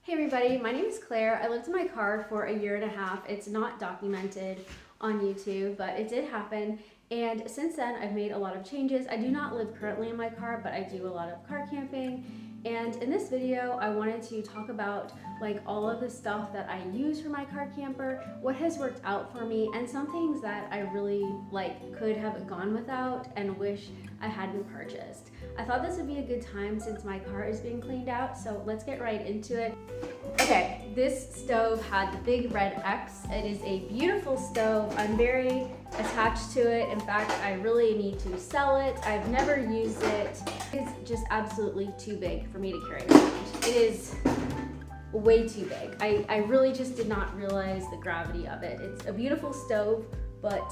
Hey everybody, my name is Claire. I lived in my car for a year and a half. It's not documented on YouTube, but it did happen. And since then, I've made a lot of changes. I do not live currently in my car, but I do a lot of car camping. And in this video, I wanted to talk about like all of the stuff that I use for my car camper, what has worked out for me, and some things that I really could have gone without and wish I hadn't purchased. I thought this would be a good time since my car is being cleaned out, so let's get right into it. Okay, this stove had the big red X. It is a beautiful stove. I'm very attached to it. In fact, I really need to sell it. I've never used it. It's just absolutely too big for me to carry around. It is way too big. I really just did not realize the gravity of it. It's a beautiful stove, but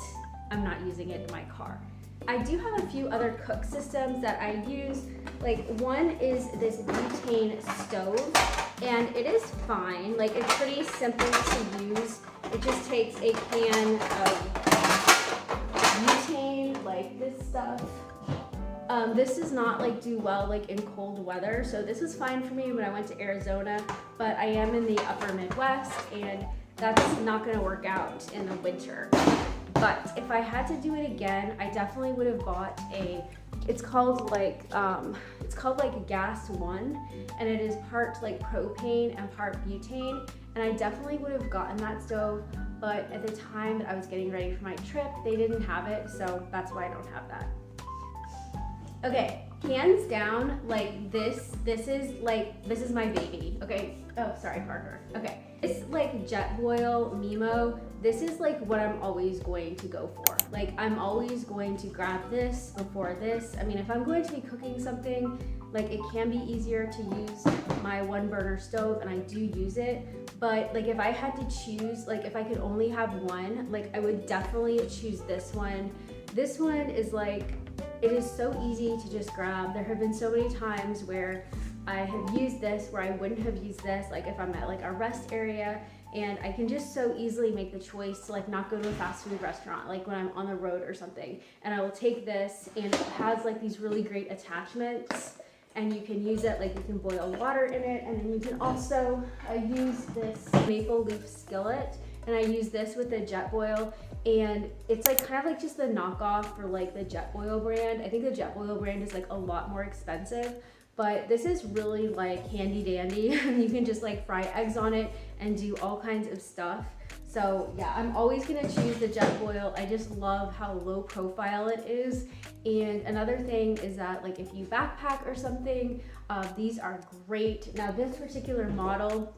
I'm not using it in my car. I do have a few other cook systems that I use. Like one is this butane stove, and it is fine. Like it's pretty simple to use. It just takes a can of butane, like this stuff. This does not do well in cold weather, so this was fine for me when I went to Arizona, but I am in the upper Midwest and that's not gonna work out in the winter. But if I had to do it again, I definitely would have bought it's called Gas One, and it is part propane and part butane, and I definitely would have gotten that stove, but at the time that I was getting ready for my trip, they didn't have it, so that's why I don't have that. Okay, hands down, this is my baby, okay? Oh, sorry, Parker. Okay, it's Jetboil Mimo. This is what I'm always going to go for. I'm always going to grab this before this. I mean, if I'm going to be cooking something, it can be easier to use my one burner stove, and I do use it. But if I had to choose, if I could only have one, I would definitely choose this one. This one is it is so easy to just grab. There have been so many times where I have used this where I wouldn't have used this, if I'm at a rest area, and I can just so easily make the choice to not go to a fast food restaurant, when I'm on the road or something. And I will take this, and it has these really great attachments, and you can use it, you can boil water in it, and then you can also use this maple leaf skillet, and I use this with the Jetboil, and it's kind of just the knockoff for the Jetboil brand. I think the Jetboil brand is a lot more expensive, but this is really handy dandy. You can just fry eggs on it and do all kinds of stuff. So yeah, I'm always gonna choose the Jetboil. I just love how low profile it is. And another thing is that if you backpack or something, these are great. Now this particular model,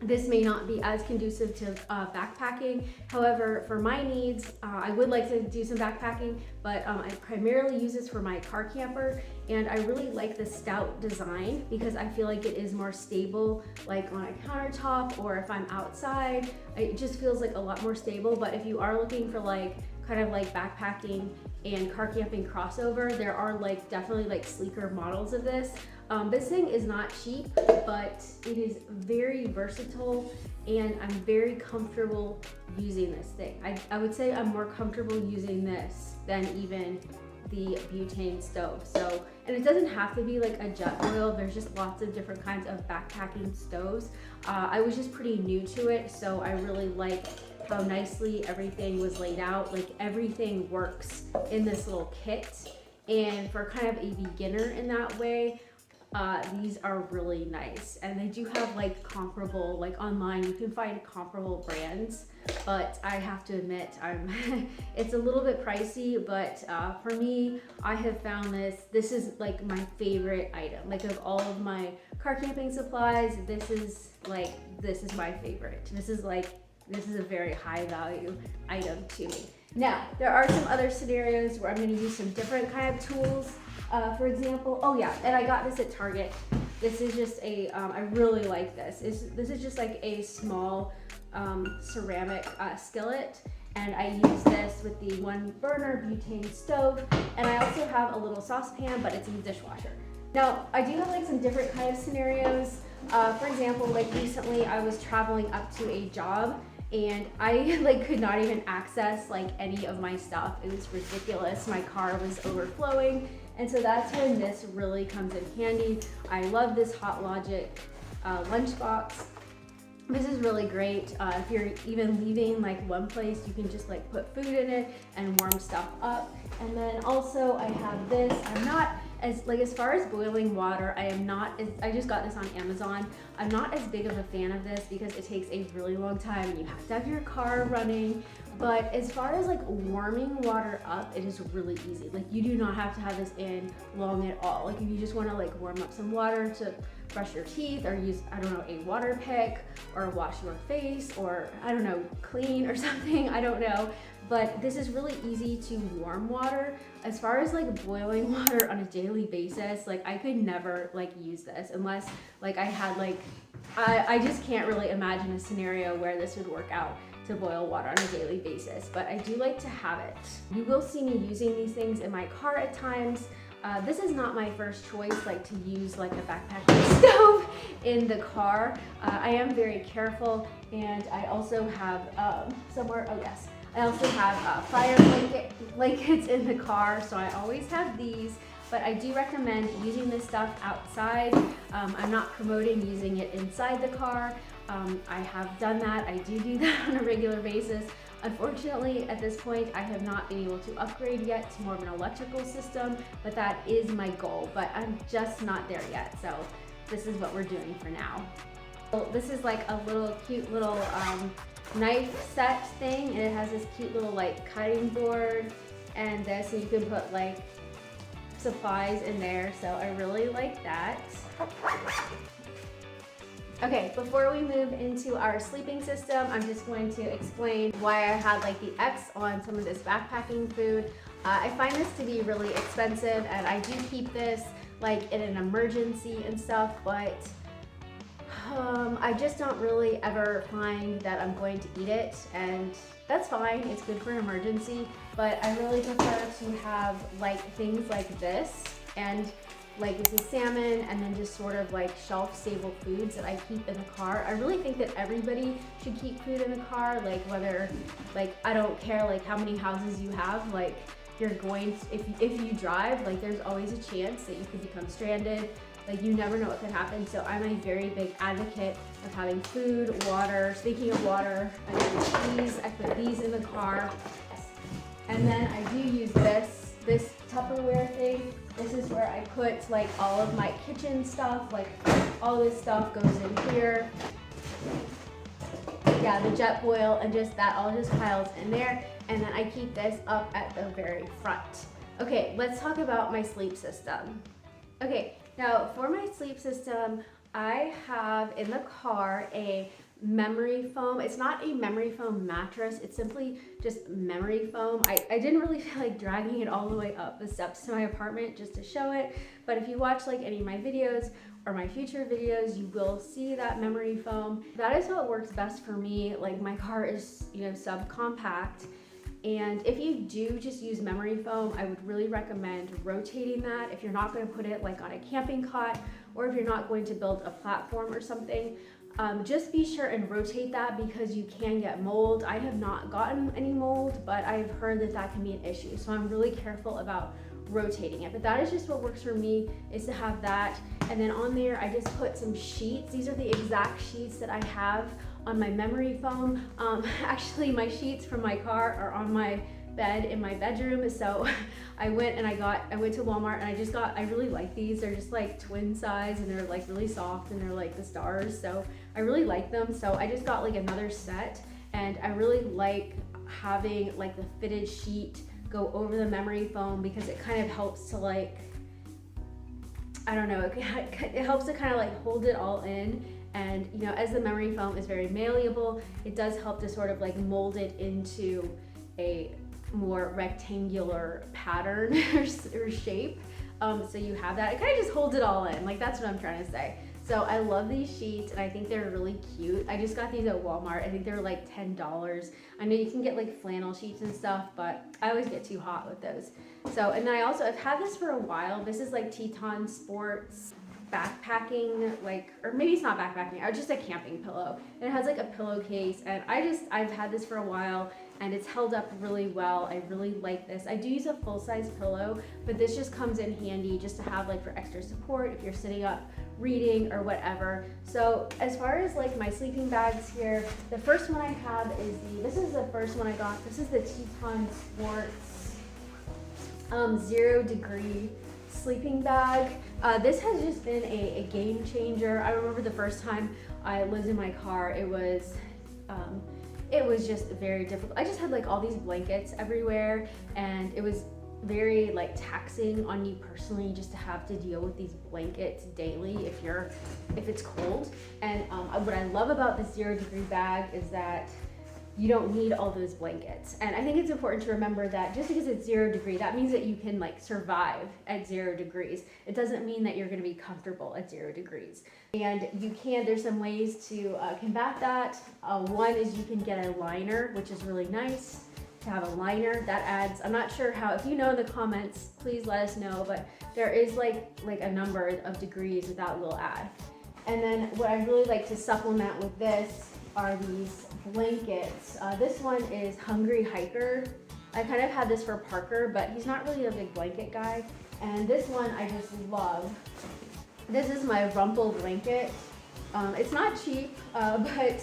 this may not be as conducive to backpacking. However, for my needs, I would like to do some backpacking, but I primarily use this for my car camper, and I really like the stout design because I feel it is more stable on a countertop, or if I'm outside, it just feels a lot more stable. But if you are looking for kind of backpacking and car camping crossover, there are definitely sleeker models of this. This thing is not cheap, but it is very versatile, and I'm very comfortable using this thing. I would say I'm more comfortable using this than even the butane stove. So, and it doesn't have to be a Jetboil. There's just lots of different kinds of backpacking stoves. I was just pretty new to it, so I really like how nicely everything was laid out. Everything works in this little kit, and for kind of a beginner in that way, these are really nice. And they do have comparable, online you can find comparable brands, but I have to admit it's a little bit pricey, but for me, I have found this is my favorite item. Of all of my car camping supplies, this is my favorite. This is a very high value item to me. Now, there are some other scenarios where I'm gonna use some different kind of tools. For example, oh yeah, and I got this at Target. This is just I really like this. This is just a small ceramic skillet, and I use this with the one burner butane stove, and I also have a little saucepan, but it's in the dishwasher. Now, I do have some different kind of scenarios. For example, recently I was traveling up to a job, and I could not even access any of my stuff. It was ridiculous. My car was overflowing, and so that's when this really comes in handy. I love this Hot Logic lunchbox. This is really great. If you're even leaving like one place, you can just like put food in it and warm stuff up. And then also I have this. I'm not as far as boiling water, I just got this on Amazon. I'm not as big of a fan of this because it takes a really long time and you have to have your car running. But as far as like warming water up, it is really easy. Like you do not have to have this in long at all. Like if you just want to like warm up some water to brush your teeth or use, I don't know, a water pick or wash your face or I don't know, clean or something, I don't know. But this is really easy to warm water. As far as like boiling water on a daily basis, like I could never like use this unless like I had like, I just can't really imagine a scenario where this would work out to boil water on a daily basis, but I do like to have it. You will see me using these things in my car at times. This is not my first choice, like to use like a backpacking stove in the car. I am very careful, and I also have I also have fire blankets in the car, so I always have these. But I do recommend using this stuff outside. I'm not promoting using it inside the car. I have done that. I do that on a regular basis. Unfortunately, at this point, I have not been able to upgrade yet to more of an electrical system, but that is my goal. But I'm just not there yet, so this is what we're doing for now. So this is like a cute little knife set thing, and it has this cute little like cutting board and this, and you can put like supplies in there, so I really like that. Okay, before we move into our sleeping system, I'm just going to explain why I had like the X on some of this backpacking food. I find this to be really expensive, and I do keep this like in an emergency and stuff, but I just don't really ever find that I'm going to eat it, and that's fine. It's good for an emergency, but I really prefer to have like things like this, and like this is salmon, and then just sort of like shelf-stable foods that I keep in the car. I really think that everybody should keep food in the car, like whether, like I don't care like how many houses you have, like you're going to, if you drive, like there's always a chance that you could become stranded. Like you never know what could happen. So I'm a very big advocate of having food, water. Speaking of water, I put these in the car. And then I do use this Tupperware thing. This is where I put like all of my kitchen stuff, like all this stuff goes in here. Yeah, the jet boil and just that all just piles in there. And then I keep this up at the very front. Okay, let's talk about my sleep system. Okay, now for my sleep system, I have in the car a memory foam. It's not a memory foam mattress, it's simply just memory foam. I didn't really feel like dragging it all the way up the steps to my apartment just to show it, but if you watch like any of my videos or my future videos, you will see that memory foam. That is what works best for me. Like my car is, you know, subcompact, and if you do just use memory foam, I would really recommend rotating that if you're not going to put it like on a camping cot, or if you're not going to build a platform or something. Just be sure and rotate that because you can get mold. I have not gotten any mold, but I've heard that that can be an issue. So I'm really careful about rotating it. But that is just what works for me, is to have that. And then on there, I just put some sheets. These are the exact sheets that I have on my memory foam. Actually, my sheets from my car are on my bed in my bedroom. So I went to Walmart and I really like these. They're just like twin size and they're like really soft and they're like the stars. So I really like them. So I just got like another set, and I really like having like the fitted sheet go over the memory foam because it kind of helps to like, I don't know, it helps to kind of like hold it all in. And you know, as the memory foam is very malleable, it does help to sort of like mold it into a more rectangular pattern or shape. So you have that. It kind of just holds it all in. Like that's what I'm trying to say. So I love these sheets, and I think they're really cute. I just got these at Walmart. I think they're like $10. I know you can get like flannel sheets and stuff, but I always get too hot with those. So, and then I've had this for a while. This is like Teton Sports backpacking, like, or maybe it's not backpacking, or just a camping pillow. And it has like a pillowcase, and I've had this for a while, and it's held up really well. I really like this. I do use a full-size pillow, but this just comes in handy just to have like for extra support if you're sitting up reading or whatever. So as far as like my sleeping bags here, the first one I have is this is the first one I got. This is the Teton Sports 0 degree sleeping bag. This has just been a game changer. I remember the first time I lived in my car, it was just very difficult. I just had like all these blankets everywhere, and it was very like taxing on you personally just to have to deal with these blankets daily if it's cold. And what I love about this 0 degree bag is that you don't need all those blankets. And I think it's important to remember that just because it's 0 degree, that means that you can like survive at 0 degrees. It doesn't mean that you're gonna be comfortable at 0 degrees. And there's some ways to combat that. One is you can get a liner, which is really nice to have a liner. That adds, I'm not sure how, if you know in the comments, please let us know, but there is like a number of degrees that will add. And then what I really like to supplement with this are these blankets. This one is Hungry Hiker. I kind of had this for Parker, but he's not really a big blanket guy. And this one I just love. This is my Rumple blanket. It's not cheap, but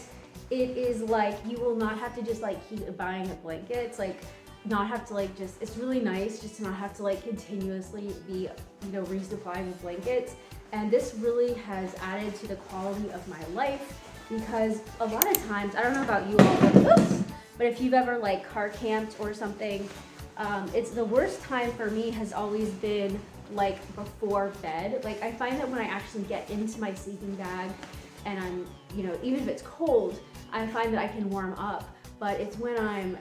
it is like, you will not have to just like keep buying a blanket. It's like not have to like it's really nice just to not have to like continuously be, resupplying with blankets. And this really has added to the quality of my life, because a lot of times, I don't know about you all, but if you've ever like car camped or something, it's the worst time for me has always been like before bed. Like I find that when I actually get into my sleeping bag and I'm, even if it's cold, I find that I can warm up. But it's when I'm,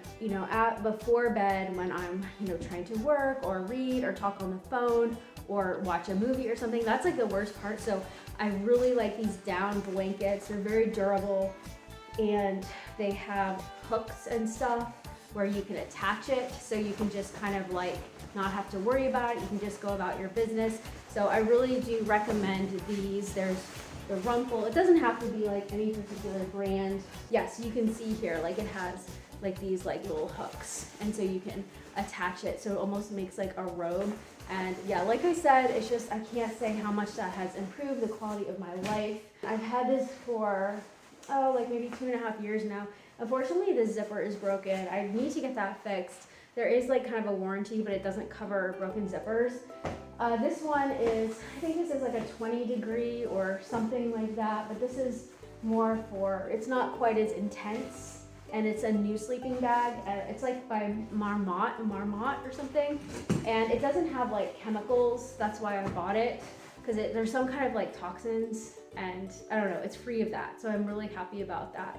before bed, when I'm, trying to work or read or talk on the phone or watch a movie or something, that's like the worst part. So I really like these down blankets. They're very durable, and they have hooks and stuff where you can attach it, so you can just kind of like not have to worry about it. You can just go about your business. So I really do recommend these. There's the Rumple. It doesn't have to be like any particular brand. Yes, you can see here, like it has like these like little hooks, and so you can attach it, so it almost makes like a robe. And yeah, like I said, it's just, I can't say how much that has improved the quality of my life. I've had this for like maybe 2.5 years now. Unfortunately, the zipper is broken. I need to get that fixed. There is like kind of a warranty, but it doesn't cover broken zippers. This one is, I think this is like a 20 degree or something like that, but this is more for, it's not quite as intense, and it's a new sleeping bag. It's like by Marmot or something, and it doesn't have like chemicals. That's why I bought it, because there's some kind of like toxins, and I don't know, it's free of that, so I'm really happy about that.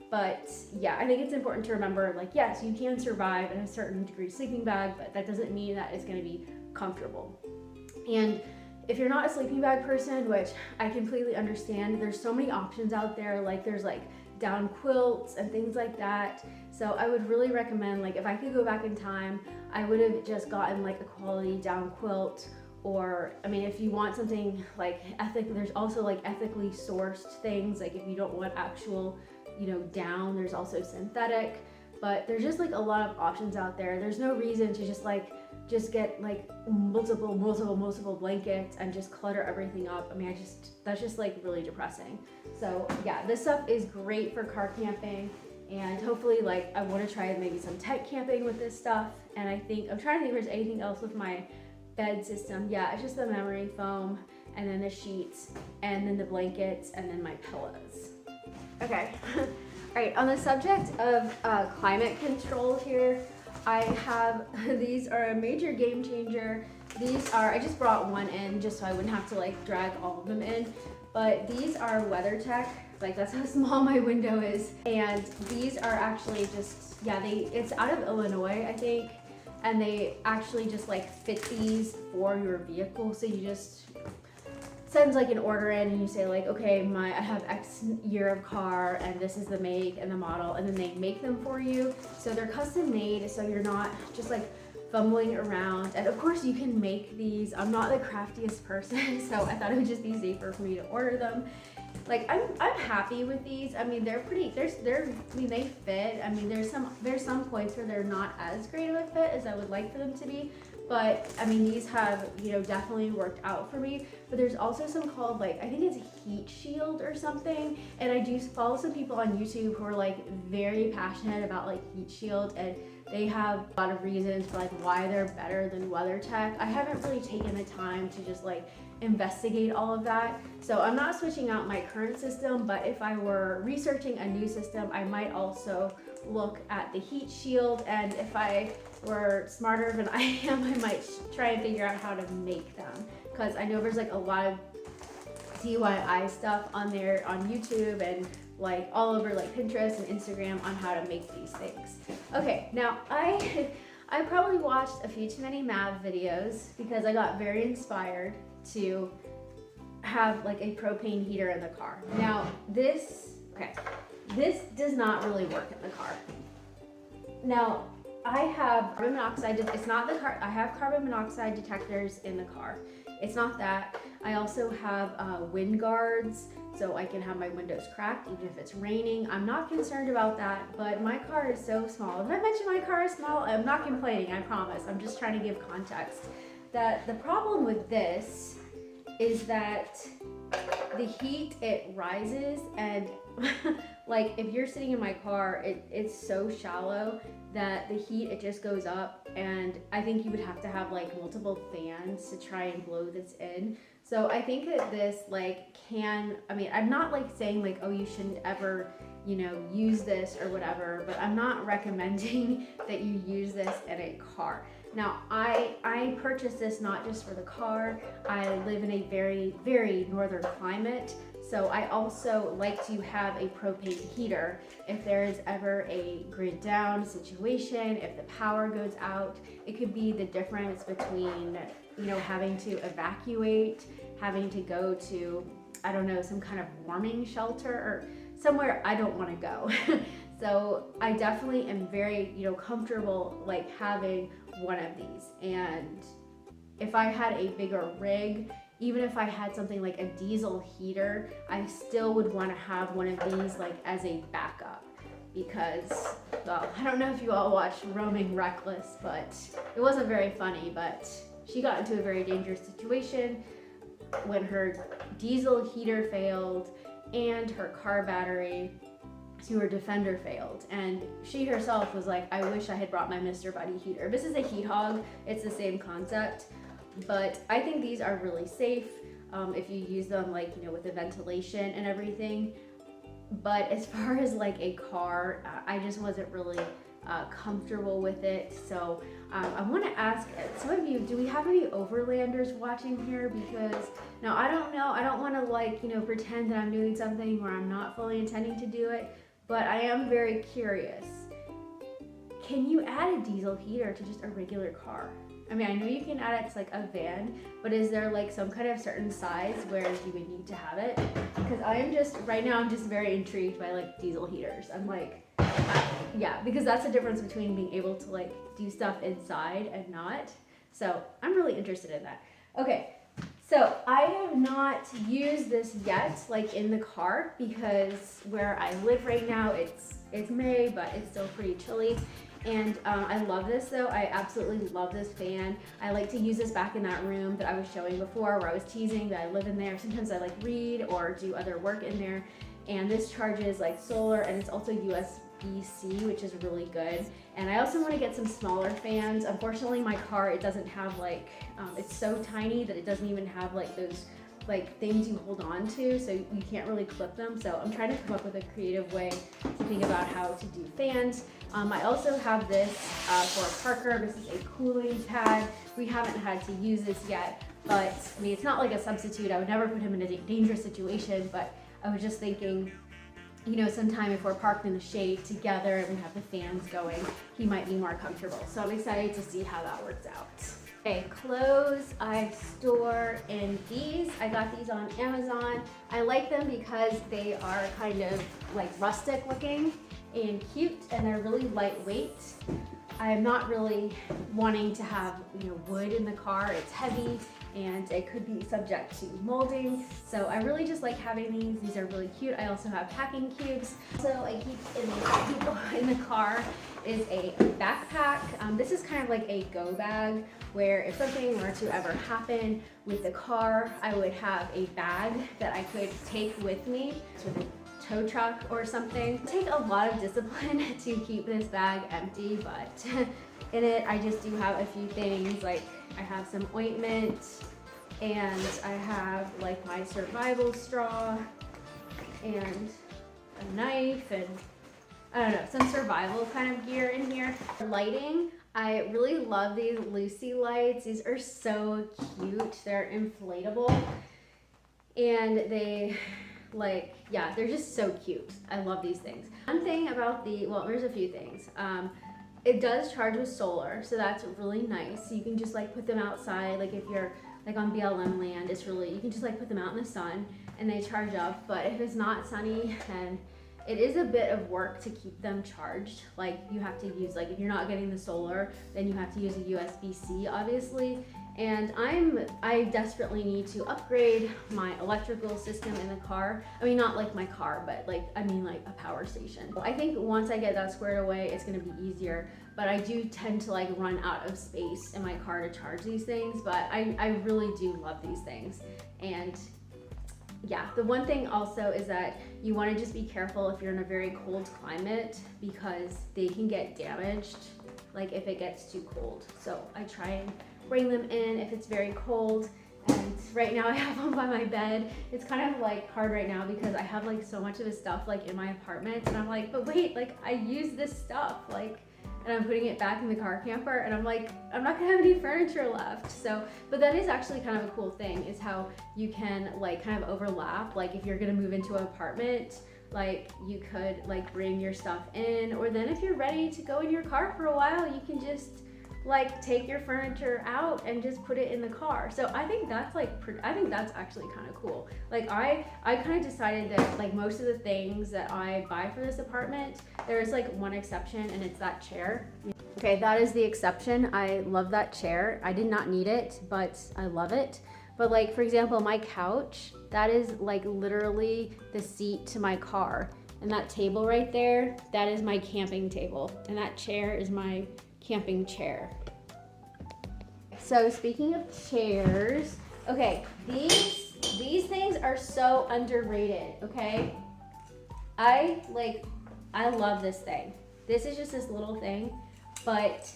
But yeah, I think it's important to remember, like, yes, you can survive in a certain degree sleeping bag, but that doesn't mean that it's going to be comfortable. And if you're not a sleeping bag person, which I completely understand, there's so many options out there. Like there's like down quilts and things like that. So I would really recommend, like, if I could go back in time, I would have just gotten like a quality down quilt. Or, I mean, if you want something like there's also like ethically sourced things. Like if you don't want actual, down, there's also synthetic. But there's just like a lot of options out there. There's no reason to just get like multiple blankets and just clutter everything up. I mean, that's just like really depressing. So yeah, this stuff is great for car camping, and hopefully, like, I want to try maybe some tent camping with this stuff. And I'm trying to think if there's anything else with my bed system. Yeah, it's just the memory foam, and then the sheets, and then the blankets, and then my pillows. Okay. All right, on the subject of climate control here, I have, these are a major game changer. These are, I just brought one in just so I wouldn't have to like drag all of them in, but these are WeatherTech. Like that's how small my window is. And these are actually just, yeah, it's out of Illinois, I think. And they actually just like fit these for your vehicle. So you just send like an order in and you say like, okay, I have X year of car and this is the make and the model, and then they make them for you. So they're custom made, so you're not just like fumbling around. And of course you can make these. I'm not the craftiest person, so I thought it would just be safer for me to order them. Like I'm happy with these. I mean, they're pretty, they fit. I mean, there's some points where they're not as great of a fit as I would like for them to be, but I mean, these have, you know, definitely worked out for me. But there's also some called, like, I think it's heat shield or something. And I do follow some people on YouTube who are like very passionate about like heat shield, and they have a lot of reasons for like why they're better than WeatherTech. I haven't really taken the time to just like investigate all of that. So I'm not switching out my current system, but if I were researching a new system, I might also look at the heat shield, and if I were smarter than I am, I might try and figure out how to make them, because I know there's like a lot of DIY stuff on there on YouTube and like all over like Pinterest and Instagram on how to make these things. Okay, now I probably watched a few too many Mav videos because I got very inspired to have like a propane heater in the car. Now this does not really work in the car. Now I have carbon monoxide, it's not the car, I have carbon monoxide detectors in the car. It's not that. I also have wind guards, so I can have my windows cracked even if it's raining. I'm not concerned about that, but my car is so small. Did I mention my car is small? I'm not complaining, I promise. I'm just trying to give context. That the problem with this is that the heat, it rises, and like if you're sitting in my car, it's so shallow that the heat, it just goes up, and I think you would have to have like multiple fans to try and blow this in. So I think that this like I mean, I'm not like saying like, oh, you shouldn't ever, you know, use this or whatever, but I'm not recommending that you use this in a car. Now, I purchased this not just for the car. I live in a very, very northern climate, so I also like to have a propane heater if there is ever a grid down situation, if the power goes out. It could be the difference between, you know, having to evacuate, having to go to, I don't know, some kind of warming shelter or somewhere I don't want to go. So I definitely am very, you know, comfortable like having one of these. And if I had a bigger rig, even if I had something like a diesel heater, I still would want to have one of these like as a backup, because, well, I don't know if you all watched Roaming Reckless, but it wasn't very funny, but she got into a very dangerous situation when her diesel heater failed and her car battery to her Defender failed, and she herself was like, I wish I had brought my Mr. Buddy heater. This is a heat hog, it's the same concept, but I think these are really safe if you use them like, you know, with the ventilation and everything. But as far as like a car, I just wasn't really comfortable with it. So I want to ask some of you, do we have any overlanders watching here? Because now I don't know, I don't want to like, you know, pretend that I'm doing something where I'm not fully intending to do it, but I am very curious. Can you add a diesel heater to just a regular car? I mean, I know you can add it to like a van, but is there like some kind of certain size where you would need to have it? Because I am just, right now I'm just very intrigued by like diesel heaters. I'm like, yeah, because that's the difference between being able to like do stuff inside and not. So I'm really interested in that. Okay, so I have not used this yet, like in the car, because where I live right now, it's May, but it's still pretty chilly. And I love this though. I absolutely love this fan. I like to use this back in that room that I was showing before, where I was teasing that I live in there. Sometimes I like read or do other work in there. And this charges like solar, and it's also USB-C, which is really good. And I also want to get some smaller fans. Unfortunately, my car, it doesn't have like, it's so tiny that it doesn't even have like those like things you hold on to, so you can't really clip them. So I'm trying to come up with a creative way to think about how to do fans. I also have this for a Parker. This is a cooling pad. We haven't had to use this yet, but I mean, it's not like a substitute. I would never put him in a dangerous situation, but I was just thinking, you know, sometime if we're parked in the shade together and we have the fans going, he might be more comfortable. So I'm excited to see how that works out. Okay, clothes I store in these. I got these on Amazon. I like them because they are kind of like rustic looking and cute, and they're really lightweight. I'm not really wanting to have, you know, wood in the car. It's heavy and it could be subject to molding. So I really just like having these. These are really cute. I also have packing cubes. So I keep in the car is a backpack. This is kind of like a go bag where if something were to ever happen with the car, I would have a bag that I could take with me to the tow truck or something. It takes a lot of discipline to keep this bag empty, but in it I just do have a few things. Like I have some ointment, and I have like my survival straw and a knife, and I don't know, some survival kind of gear in here. Lighting, I really love these Lucy lights. These are so cute. They're inflatable, and they yeah, they're just so cute. I love these things. One thing about well, there's a few things. It does charge with solar, so that's really nice. You can just like put them outside, like if you're like on BLM land, it's really, you can just like put them out in the sun and they charge up. But if it's not sunny, then it is a bit of work to keep them charged. Like you have to use, like if you're not getting the solar, then you have to use a USB-C obviously. And I desperately need to upgrade my electrical system in the car. I mean, not like my car, but like, I mean like a power station. I think once I get that squared away, it's gonna be easier. But I do tend to like run out of space in my car to charge these things. But I really do love these things. And yeah, the one thing also is that you want to just be careful if you're in a very cold climate, because they can get damaged like if it gets too cold. So I try and bring them in if it's very cold. And right now I have them by my bed. It's kind of like hard right now because I have like so much of this stuff like in my apartment, and I'm like, but wait, like I use this stuff, like, and I'm putting it back in the car camper, and I'm like, I'm not gonna have any furniture left. So, but that is actually kind of a cool thing, is how you can like kind of overlap. Like if you're gonna move into an apartment, like you could like bring your stuff in, or then if you're ready to go in your car for a while, you can just like take your furniture out and just put it in the car. So I think that's like, I think that's actually kind of cool. Like I kind of decided that like most of the things that I buy for this apartment, there's like one exception, and it's that chair. Okay, that is the exception. I love that chair. I did not need it, but I love it. But like, for example, my couch, that is like literally the seat to my car. And that table right there, that is my camping table. And that chair is my camping chair. So speaking of chairs, okay, these things are so underrated, okay? I love this thing. This is just this little thing, but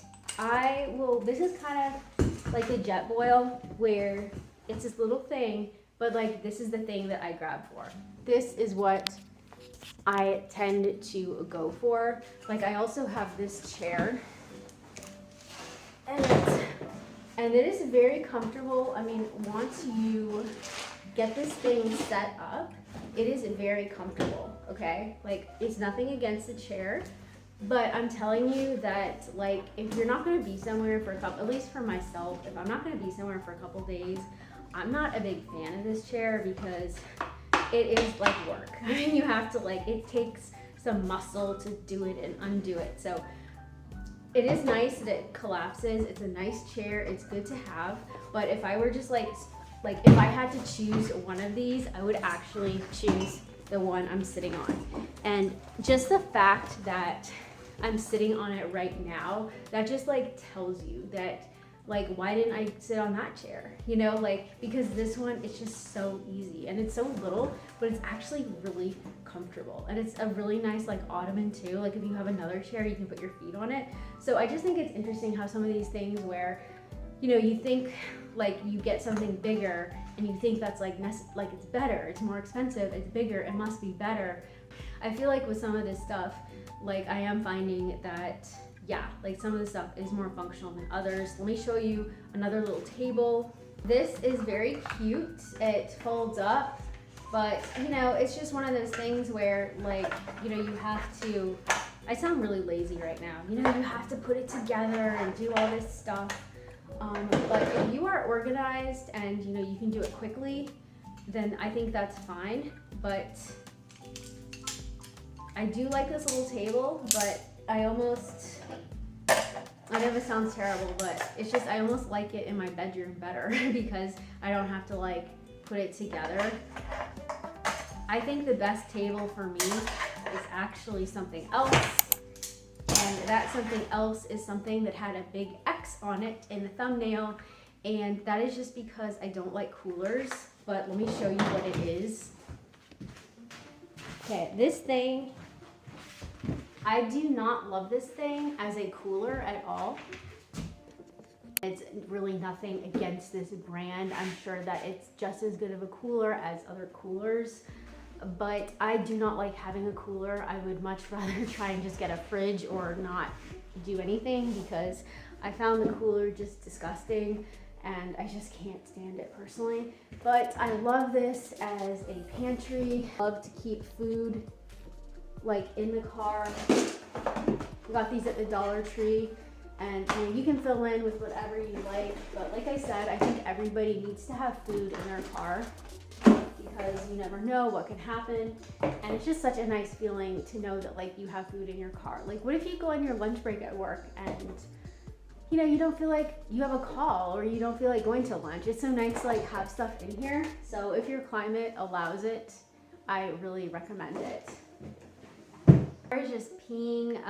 this is kind of like the jet boil, where it's this little thing, but like this is the thing that I grab for. This is what I tend to go for. Like I also have this chair, and it is very comfortable. I mean, once you get this thing set up, it is very comfortable, okay? Like, it's nothing against the chair, but I'm telling you that, like, if you're not gonna be somewhere for a couple, at least for myself, if I'm not gonna be somewhere for a couple days, I'm not a big fan of this chair, because it is like work. I mean, you have to like, it takes some muscle to do it and undo it. So it is nice that it collapses. It's a nice chair. It's good to have. But if I were just like if I had to choose one of these, I would actually choose the one I'm sitting on. And just the fact that I'm sitting on it right now, that just like tells you that, like, why didn't I sit on that chair? You know, like, because this one, it's just so easy, and it's so little, but it's actually really comfortable. And it's a really nice like ottoman too. Like if you have another chair, you can put your feet on it. So I just think it's interesting how some of these things where, you know, you think like you get something bigger and you think that's like it's better, it's more expensive, it's bigger, it must be better. I feel like with some of this stuff, like I am finding that, yeah, like some of the stuff is more functional than others. Let me show you another little table. This is very cute. It folds up, but you know, it's just one of those things where, like, you know, you have to, I sound really lazy right now. You know, you have to put it together and do all this stuff. But if you are organized and, you know, you can do it quickly, then I think that's fine. But I do like this little table, but I almost I know this sounds terrible, but it's just, I almost like it in my bedroom better because I don't have to like put it together. I think the best table for me is actually something else. And that something else is something that had a big X on it in the thumbnail. And that is just because I don't like coolers, but let me show you what it is. Okay, this thing, I do not love this thing as a cooler at all. It's really nothing against this brand. I'm sure that it's just as good of a cooler as other coolers, but I do not like having a cooler. I would much rather try and just get a fridge or not do anything because I found the cooler just disgusting and I just can't stand it personally. But I love this as a pantry. I love to keep food like in the car. We got these at the Dollar Tree, and you know, you can fill in with whatever you like, but like I said, I think everybody needs to have food in their car because you never know what can happen, and it's just such a nice feeling to know that like you have food in your car. Like what if you go on your lunch break at work and you know, you don't feel like you have a call or you don't feel like going to lunch? It's so nice to like have stuff in here. So if your climate allows it, I really recommend it. As just peeing,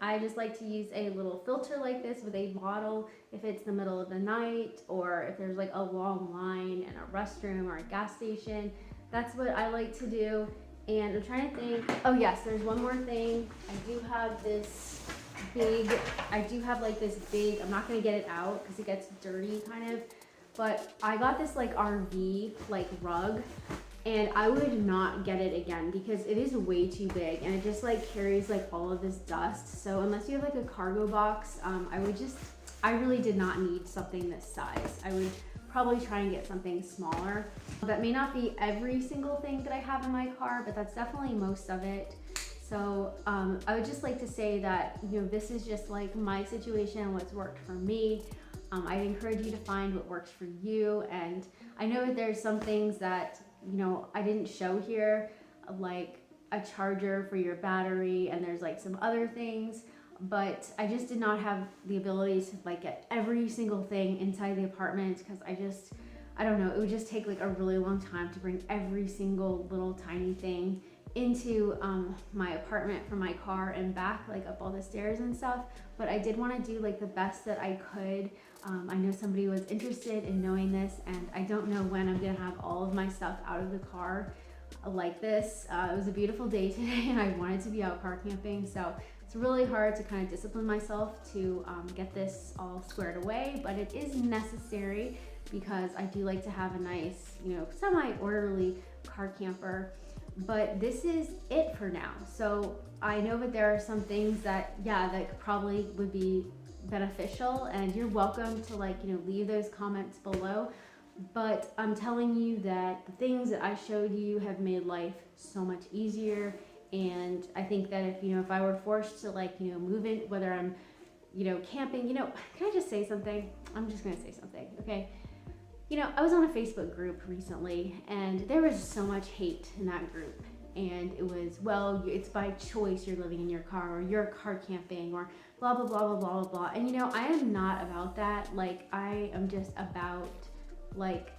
I just like to use a little filter like this with a bottle if it's the middle of the night or if there's like a long line in a restroom or a gas station. That's what I like to do. And I'm trying to think, oh yes, there's one more thing. I do have like this big, I'm not gonna get it out because it gets dirty kind of, but I got this like RV like rug, and I would not get it again because it is way too big and it just like carries like all of this dust. So unless you have like a cargo box, I really did not need something this size. I would probably try and get something smaller. That may not be every single thing that I have in my car, but that's definitely most of it. So I would just like to say that, you know, this is just like my situation, what's worked for me. I'd encourage you to find what works for you. And I know that there's some things that, you know, I didn't show here, like a charger for your battery, and there's like some other things, but I just did not have the ability to like get every single thing inside the apartment because I don't know, it would just take like a really long time to bring every single little tiny thing into my apartment from my car and back, like up all the stairs and stuff. But I did want to do like the best that I could. I know somebody was interested in knowing this, and I don't know when I'm gonna have all of my stuff out of the car like this. It was a beautiful day today and I wanted to be out car camping, so it's really hard to kind of discipline myself to get this all squared away, but it is necessary because I do like to have a nice, you know, semi-orderly car camper. But this is it for now. So I know that there are some things that, yeah, that probably would be beneficial, and you're welcome to like, you know, leave those comments below. But I'm telling you that the things that I showed you have made life so much easier. And I think that if I were forced to like, you know, move in, whether I'm, you know, camping, you know, can I just say something? I'm just gonna say something, okay? You know, I was on a Facebook group recently and there was so much hate in that group. And it was, well, it's by choice you're living in your car, or you're car camping, or blah, blah, blah, blah, blah, blah. And you know, I am not about that. Like, I am just about, like,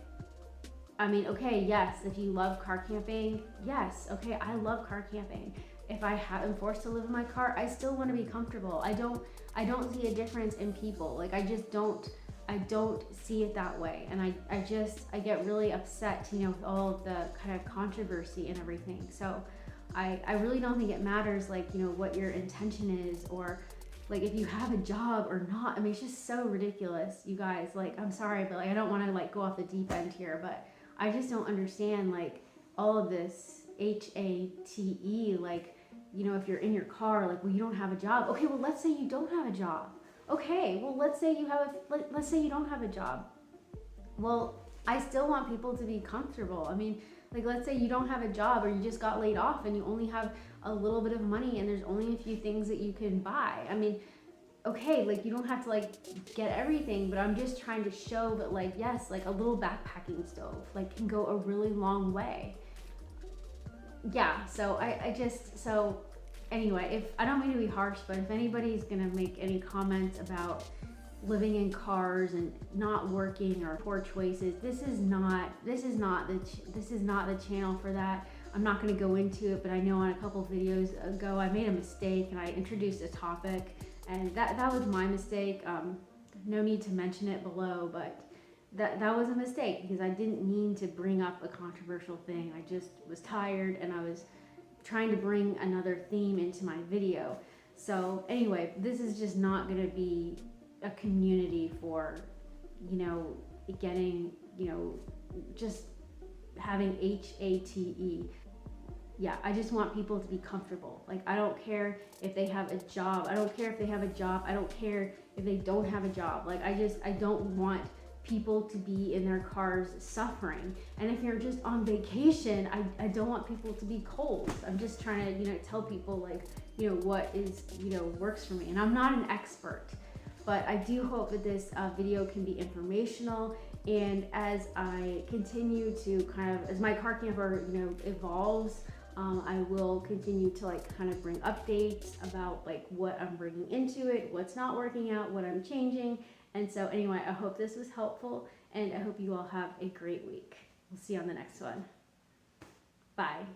I mean, okay, yes, if you love car camping, yes, okay, I love car camping. If I am forced to live in my car, I still want to be comfortable. I don't see a difference in people. Like, I don't see it that way. And I get really upset, you know, with all of the kind of controversy and everything. So I really don't think it matters, like, you know, what your intention is, or like if you have a job or not. I mean, it's just so ridiculous, you guys. Like, I'm sorry, but like, I don't want to like go off the deep end here, but I just don't understand like all of this HATE, like, you know, if you're in your car, like, well, you don't have a job. Okay, well, let's say you don't have a job. Okay, well, let's say you don't have a job. Well, I still want people to be comfortable. I mean, like, let's say you don't have a job, or you just got laid off and you only have a little bit of money and there's only a few things that you can buy. I mean, okay, like, you don't have to like get everything, but I'm just trying to show that, like, yes, like a little backpacking stove like can go a really long way. Yeah, so anyway, if I don't mean to be harsh, but if anybody's gonna make any comments about living in cars and not working or poor choices, this is not the channel for that. I'm not going to go into it, but I know on a couple videos ago I made a mistake and I introduced a topic, and that was my mistake. No need to mention it below, but that was a mistake because I didn't mean to bring up a controversial thing. I just was tired and I was trying to bring another theme into my video. So anyway, this is just not going to be a community for, getting, just having HATE. Yeah, I just want people to be comfortable. Like, I don't care if they have a job. I don't care if they have a job. I don't care if they don't have a job. Like, I don't want people to be in their cars suffering. And if you're just on vacation, I don't want people to be cold. I'm just trying to, tell people, like, what is, works for me. And I'm not an expert, but I do hope that this video can be informational. And as I continue to as my car camper, evolves, I will continue to kind of bring updates about what I'm bringing into it, what's not working out, what I'm changing. And so anyway, I hope this was helpful, and I hope you all have a great week. We'll see you on the next one. Bye.